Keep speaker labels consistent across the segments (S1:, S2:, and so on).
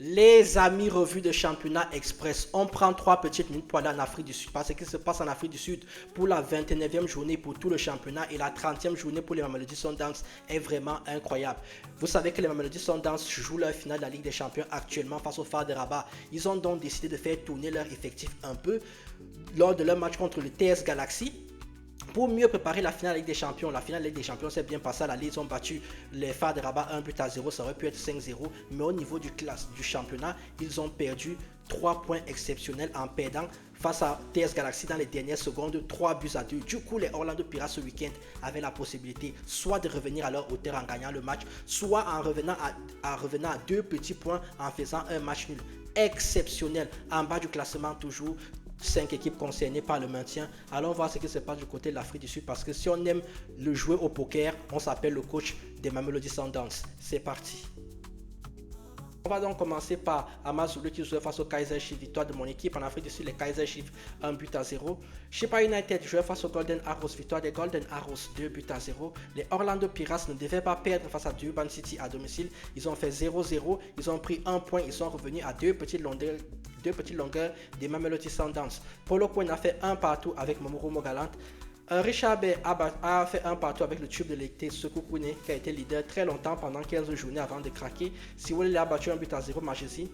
S1: Les amis, revue de championnat express. On prend 3 petites minutes pour aller en Afrique du Sud. Parce qu'il se passe en Afrique du Sud pour la 29e journée pour tout le championnat et la 30e journée pour les Mamelody Sundowns est vraiment incroyable. Vous savez que les Mamelody Sundowns jouent leur finale de la Ligue des Champions actuellement face au Phare de Rabat. Ils ont donc décidé de faire tourner leur effectif un peu lors de leur match contre le TS Galaxy. Pour mieux préparer la finale Ligue des Champions, la finale Ligue des Champions s'est bien passée à l'aller, ils ont battu les Phare de Rabat 1-0, ça aurait pu être 5-0, mais au niveau du championnat, ils ont perdu 3 points exceptionnels en perdant face à TS Galaxy dans les dernières secondes, 3-2. Du coup, les Orlando Pirates ce week-end avaient la possibilité soit de revenir à leur hauteur en gagnant le match, soit en revenant à 2 petits points en faisant un match nul exceptionnel en bas du classement toujours. 5 équipes concernées par le maintien. Allons voir ce qui se passe du côté de l'Afrique du Sud parce que si on aime le jouer au poker, on s'appelle le coach des Mamelody Sundowns. C'est parti. On va donc commencer par Amazulu qui jouait face au Kaizer Chiefs, victoire de mon équipe en Afrique du Sud, les Kaizer Chiefs 1-0. Sheba United jouait face au Golden Arrows, victoire des Golden Arrows 2-0. Les Orlando Pirates ne devaient pas perdre face à Durban City à domicile, ils ont fait 0-0, ils ont pris 1 point, ils sont revenus à 2 petites longueurs des Mamelody Sundowns. Polo Quinn a fait 1 partout avec Momoro Mogalant. Richard Bay a fait 1 partout avec le tube de l'été Sekou Kouné qui a été leader très longtemps pendant 15 journées avant de craquer. Siwole a battu 1-0 Majesi,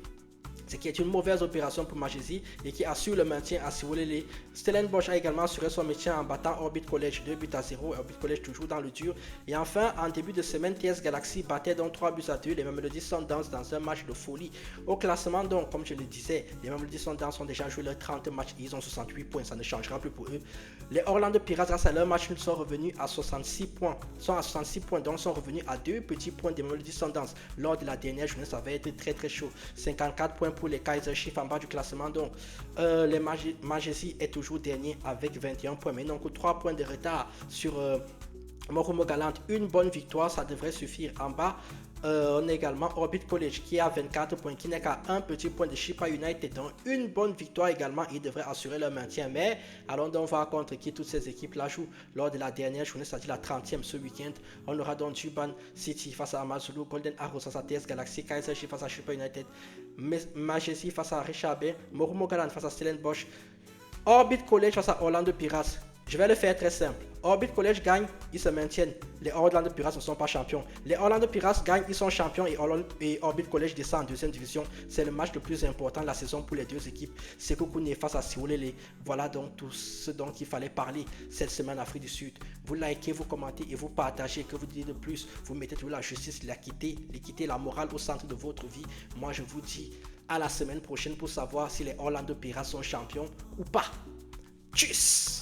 S1: ce qui est une mauvaise opération pour Majesi et qui assure le maintien à Siwolele. Stellenbosch a également assuré son maintien en battant Orbit College 2-0, Orbit College toujours dans le dur. Et enfin, en début de semaine, TS Galaxy battait donc 3-2 les Mamelody Sundowns dans un match de folie. Au classement donc, comme je le disais, les Mamelody Sundowns ont déjà joué leurs 30 matchs et ils ont 68 points, ça ne changera plus pour eux. Les Orlando Pirates, grâce à leur match, ils sont revenus à 66 points, donc sont revenus à 2 petits points des Mamelody Sundowns. Lors de la dernière journée, ça va être très chaud. 54 points pour les Kaizer Chiefs en bas du classement. Donc, les Majesi est toujours dernier avec 21 points. Mais donc, 3 points de retard sur Moromo Galant. Une bonne victoire, ça devrait suffire. En bas, on a également Orbit College qui a 24 points, qui n'est qu'à un petit point de Sheba United. Donc, une bonne victoire également. Ils devraient assurer leur maintien. Mais allons donc voir contre qui toutes ces équipes la jouent lors de la dernière journée, c'est-à-dire la 30e ce week-end. On aura donc Durban City face à Amazulu, Golden Arrows face à TS Galaxy, Kaizer Chiefs face à Sheba United, Majesi face à Richard Bay, Moromo Galant face à Stellenbosch, Orbit College face à Orlando Pirates. Je vais le faire très simple. Orbit College gagne, ils se maintiennent. Les Orlando Pirates ne sont pas champions. Les Orlando Pirates gagnent, ils sont champions et Orbit College descend en deuxième division. C'est le match le plus important de la saison pour les deux équipes. Sekou Kouné face à Siwolele. Voilà donc tout ce dont il fallait parler cette semaine en Afrique du Sud. Vous likez, vous commentez et vous partagez. Que vous dites de plus? Vous mettez toujours la justice, l'équité, la morale au centre de votre vie. Moi, je vous dis à la semaine prochaine pour savoir si les Orlando Pirates sont champions ou pas. Tchuss!